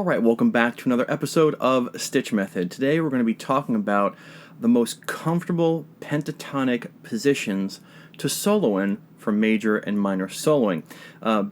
Alright, welcome back to another episode of StichMethod. Today we're going to be talking about the most comfortable pentatonic positions to solo in for major and minor soloing.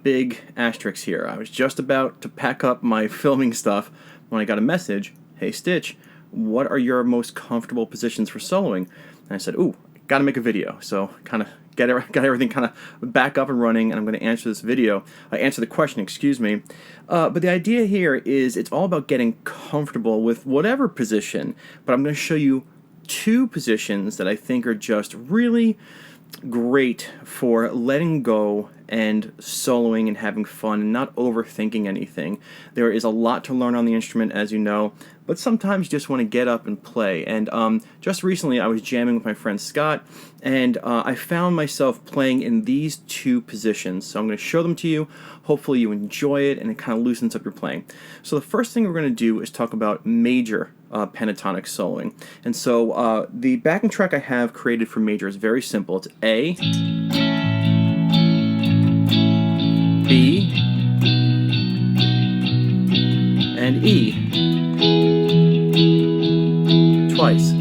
Big asterisks here. I was just about to pack up my filming stuff when I got a message, "Hey Stich, what are your most comfortable positions for soloing?" And I said, "Ooh, gotta make a video." So kind of got everything kind of back up and running, and I'm going to answer the question, excuse me. But the idea here is it's all about getting comfortable with whatever position, but I'm going to show you two positions that I think are just really great for letting go and soloing and having fun and not overthinking anything. There is a lot to learn on the instrument, as you know, but sometimes you just want to get up and play. And just recently I was jamming with my friend Scott, and I found myself playing in these two positions. So I'm going to show them to you. Hopefully you enjoy it and it kind of loosens up your playing. So the first thing we're going to do is talk about major pentatonic soloing. And so the backing track I have created for major is very simple. It's A, B, and E, twice.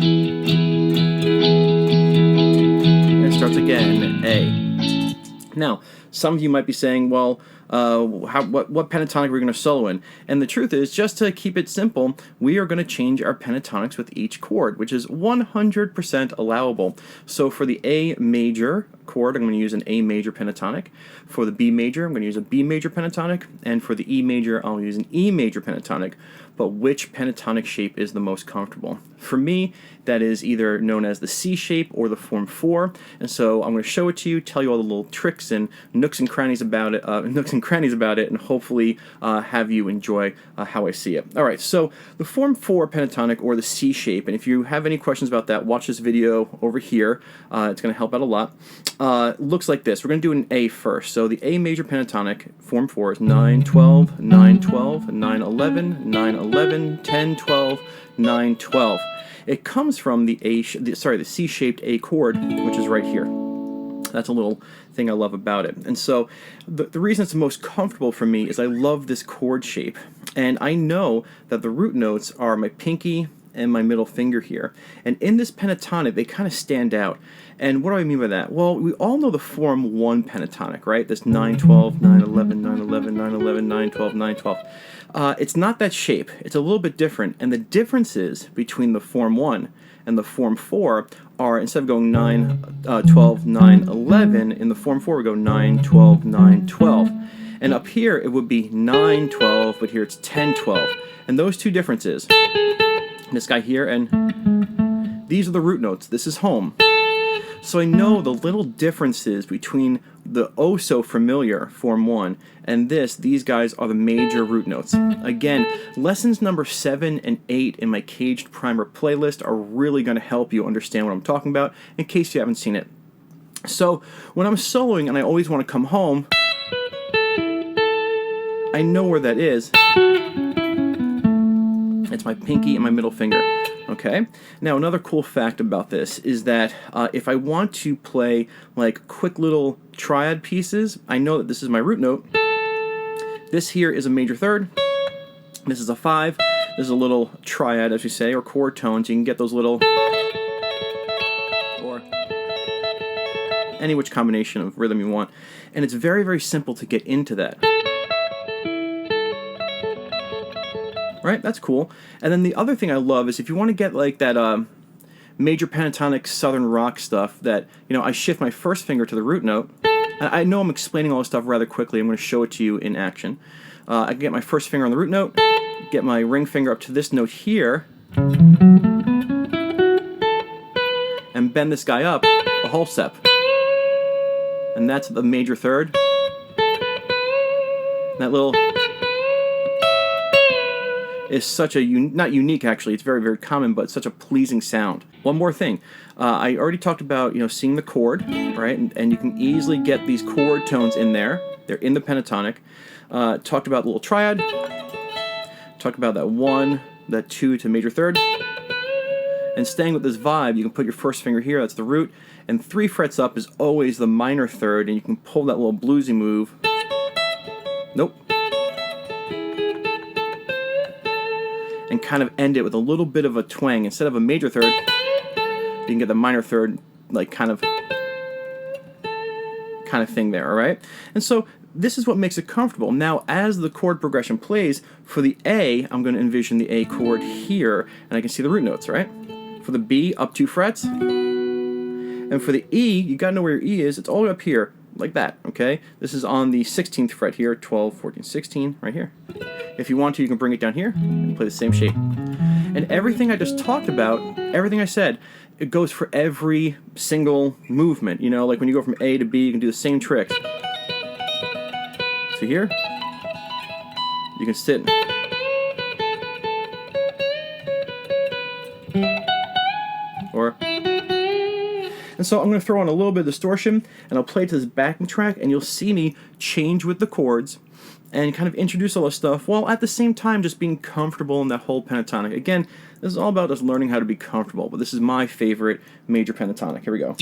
And it starts again, A. Now, some of you might be saying, well, what pentatonic are we going to solo in? And the truth is, just to keep it simple, we are going to change our pentatonics with each chord, which is 100% allowable. So for the A major chord, I'm going to use an A major pentatonic. For the B major, I'm going to use a B major pentatonic. And for the E major, I'll use an E major pentatonic. But which pentatonic shape is the most comfortable? For me, that is either known as the C shape or the form 4. And so I'm going to show it to you, tell you all the little tricks and nooks and crannies about it, and hopefully have you enjoy how I see it. All right, so the form 4 pentatonic, or the C shape, and if you have any questions about that, watch this video over here. It's going to help out a lot. Looks like this. We're going to do an A first. So the A major pentatonic, form 4, is 9, 12, 9, 12, 9, 11, 9, 11, 10, 12, 9, 12. It comes from the C-shaped A chord, which is right here. That's a little thing I love about it. And so the reason it's the most comfortable for me is I love this chord shape. And I know that the root notes are my pinky and my middle finger here. And in this pentatonic, they kind of stand out. And what do I mean by that? Well, we all know the form 1 pentatonic, right? This 9, 12, 9, 11, 9, 11, 9, 11, 9, 12, 9, 12. It's not that shape. It's a little bit different. And the differences between the form 1 and the form 4 are, instead of going 9, 12, 9, 11, in the form 4 we go 9, 12, 9, 12. And up here it would be 9, 12, but here it's 10, 12. And those two differences, this guy here, and these are the root notes. This is home. So I know the little differences between the oh-so-familiar form 1 and these guys are the major root notes. Again, lessons number 7 and 8 in my Caged Primer playlist are really going to help you understand what I'm talking about in case you haven't seen it. So when I'm soloing and I always want to come home, I know where that is. It's my pinky and my middle finger. Okay. Now another cool fact about this is that if I want to play like quick little triad pieces, I know that this is my root note. This here is a major third. This is a 5. This is a little triad, as we say, or chord tones. You can get those little, or any which combination of rhythm you want. And it's very, very simple to get into that. Right, that's cool. And then the other thing I love is if you want to get like that major pentatonic southern rock stuff that, I shift my first finger to the root note. I know I'm explaining all this stuff rather quickly. I'm going to show it to you in action. I can get my first finger on the root note, get my ring finger up to this note here, and bend this guy up a whole step. And that's the major third. That little is such a, not unique actually, it's very, very common, but such a pleasing sound. One more thing, I already talked about, seeing the chord, right, and you can easily get these chord tones in there. They're in the pentatonic. Talked about the little triad, talked about that 1, that 2 to major third, and staying with this vibe, you can put your first finger here, that's the root, and 3 frets up is always the minor third, and you can pull that little bluesy move. Nope. and kind of end it with a little bit of a twang. Instead of a major third, you can get the minor third, like kind of thing there, all right? And so this is what makes it comfortable. Now, as the chord progression plays, for the A, I'm going to envision the A chord here, and I can see the root notes, right? For the B, up 2 frets. And for the E, you got to know where your E is. It's all the way up here, like that, okay? This is on the 16th fret here, 12, 14, 16, right here. If you want to, you can bring it down here and play the same shape. And everything I just talked about, everything I said, it goes for every single movement. You know, like when you go from A to B, you can do the same tricks. So here, you can sit. Or, and so I'm going to throw on a little bit of distortion, and I'll play to this backing track, and you'll see me change with the chords and kind of introduce all this stuff, while at the same time just being comfortable in that whole pentatonic. Again, this is all about us learning how to be comfortable, but this is my favorite major pentatonic. Here we go.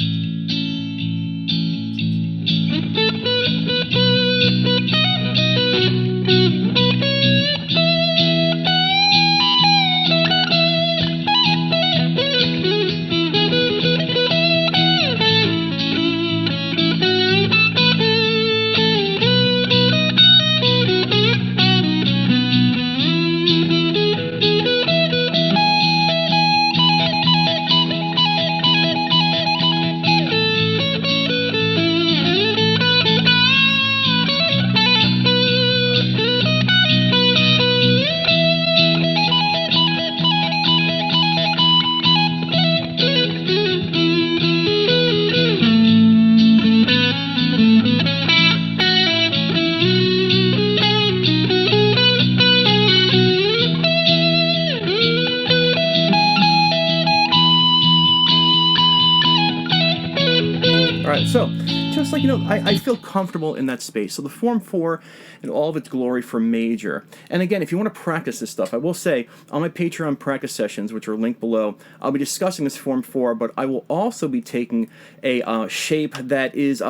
Alright, so just like, you know, I feel comfortable in that space. So the Form 4 in all of its glory for major. And again, if you want to practice this stuff, I will say on my Patreon practice sessions, which are linked below, I'll be discussing this Form 4, but I will also be taking a shape that is,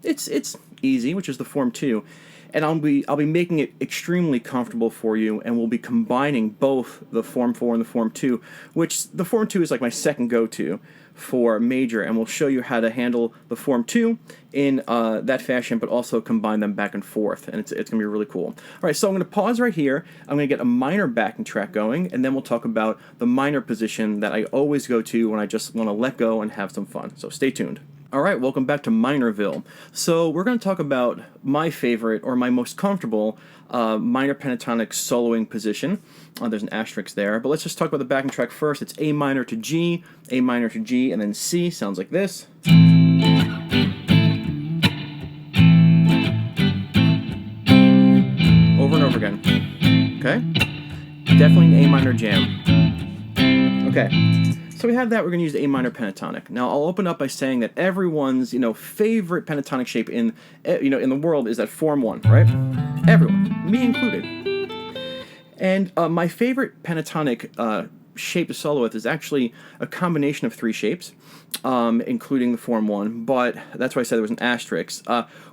it's easy, which is the Form 2. And I'll be making it extremely comfortable for you, and we'll be combining both the Form 4 and the Form 2, which the Form 2 is like my second go-to for major, and we'll show you how to handle the Form 2 in that fashion, but also combine them back and forth, and it's going to be really cool. All right, so I'm going to pause right here. I'm going to get a minor backing track going, and then we'll talk about the minor position that I always go to when I just want to let go and have some fun. So stay tuned. All right, welcome back to Minorville. So we're going to talk about my favorite, or my most comfortable, minor pentatonic soloing position. There's an asterisk there, but let's just talk about the backing track first. It's A minor to G, A minor to G, and then C. Sounds like this. Over and over again. Okay? Definitely an A minor jam. Okay. So we have that. We're going to use the A minor pentatonic. Now I'll open up by saying that everyone's, favorite pentatonic shape in the world is that Form 1, right? Everyone, me included. And my favorite pentatonic shape to solo with is actually a combination of 3 shapes, including the Form 1, but that's why I said there was an asterisk.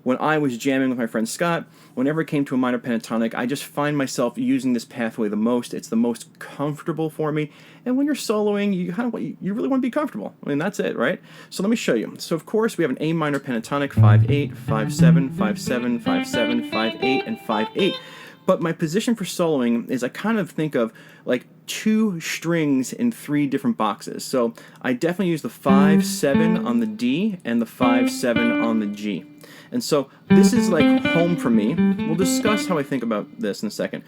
When I was jamming with my friend Scott, whenever it came to a minor pentatonic, I just find myself using this pathway the most. It's the most comfortable for me, and when you're soloing, you really want to be comfortable. I mean, that's it, right? So let me show you. So of course, we have an A minor pentatonic, 5-8, 5-7, 5-7, 5-7, 5-8, and 5-8. But my position for soloing is I kind of think of like 2 strings in 3 different boxes. So I definitely use the 5-7 on the D and the 5-7 on the G. And so this is like home for me. We'll discuss how I think about this in a second.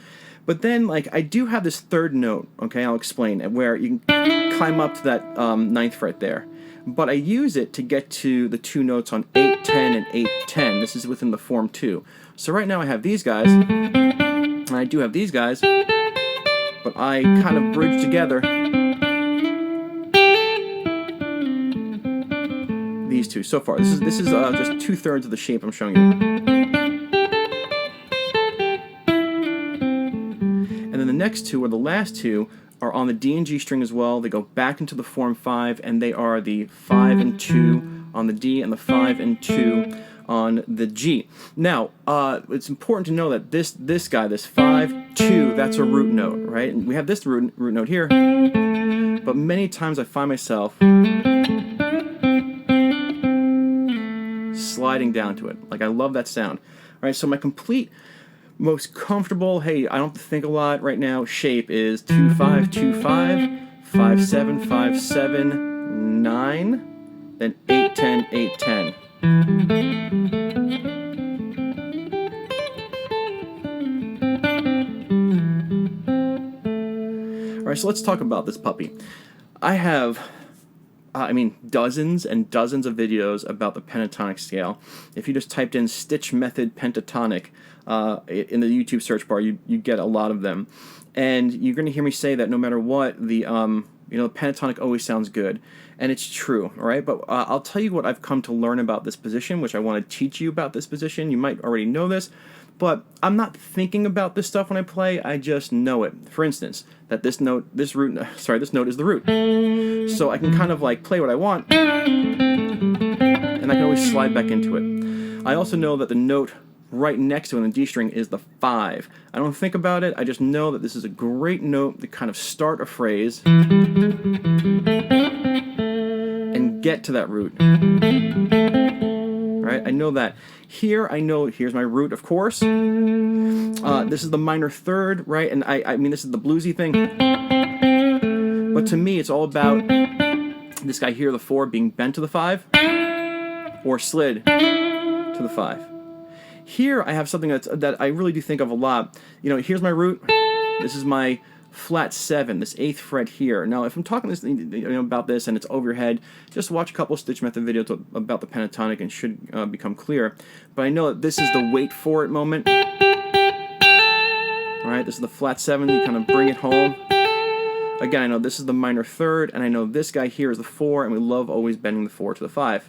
But then, like, I do have this 3rd note, okay, I'll explain, where you can climb up to that 9th fret there. But I use it to get to the 2 notes on 8-10 and 8-10. This is within the Form 2. So right now I have these guys, and I do have these guys, but I kind of bridge together these 2 so far. This is just 2/3 of the shape I'm showing you. And then the next 2, or the last 2, are on the D and G string as well. They go back into the Form 5, and they are the 5 and 2 on the D and the 5 and 2 on the G. Now, it's important to know that this guy, this 5-2, that's a root note, right? And we have this root note here, but many times I find myself sliding down to it. Like, I love that sound. All right, so my complete, most comfortable, hey, I don't have to think a lot right now, shape is 2-5, 2-5, 5-7, 5-7, 9, then 8-10, 8-10. All right, so let's talk about this puppy. I have dozens and dozens of videos about the pentatonic scale. If you just typed in StichMethod pentatonic in the YouTube search bar, you get a lot of them. And you're going to hear me say that no matter what, the pentatonic always sounds good. And it's true, all right? But I'll tell you what I've come to learn about this position, which I want to teach you about this position. You might already know this, but I'm not thinking about this stuff when I play. I just know it. For instance, that this note is the root. So I can kind of like play what I want, and I can always slide back into it. I also know that the note right next to it in the D string is the 5. I don't think about it. I just know that this is a great note to kind of start a phrase and get to that root. Right? I know that. Here, I know, here's my root, of course. This is the minor third, right? And I mean, this is the bluesy thing. But to me, it's all about this guy here, the 4, being bent to the 5 or slid to the 5. Here, I have something that I really do think of a lot. Here's my root. This is my flat 7, this 8th fret here. Now, if I'm talking about this and it's over your head, just watch a couple of StichMethod videos about the pentatonic and should become clear. But I know that this is the wait for it moment. All right, this is the flat 7. You kind of bring it home. Again, I know this is the minor third, and I know this guy here is the 4, and we love always bending the 4 to the 5.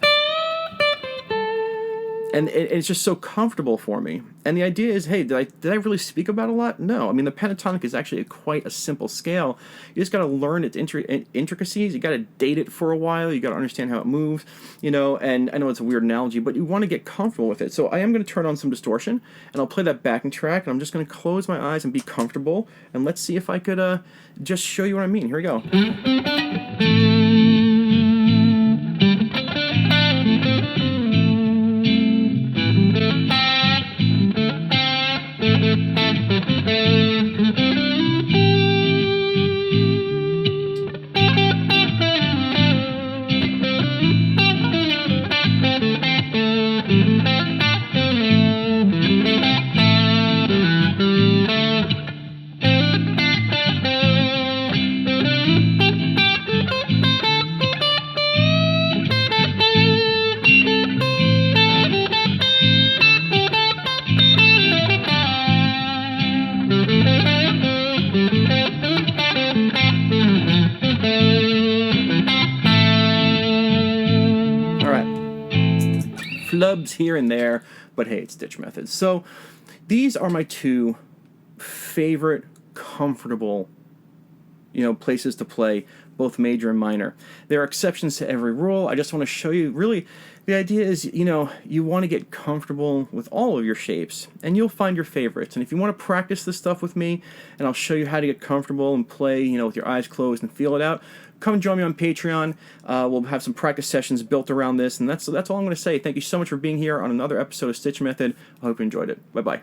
And it's just so comfortable for me. And the idea is, hey, did I really speak about it a lot? No. I mean, the pentatonic is actually quite a simple scale. You just got to learn its intricacies. You got to date it for a while. You got to understand how it moves, And I know it's a weird analogy, but you want to get comfortable with it. So I am going to turn on some distortion, and I'll play that backing track, and I'm just going to close my eyes and be comfortable. And let's see if I could just show you what I mean. Here we go. Flubs here and there, but hey, it's StichMethod. So these are my 2 favorite comfortable places to play, both major and minor. There are exceptions to every rule. I just want to show you, really, the idea is, you want to get comfortable with all of your shapes, and you'll find your favorites. And if you want to practice this stuff with me, and I'll show you how to get comfortable and play, with your eyes closed and feel it out, come join me on Patreon. We'll have some practice sessions built around this, and that's all I'm going to say. Thank you so much for being here on another episode of StichMethod. I hope you enjoyed it. Bye-bye.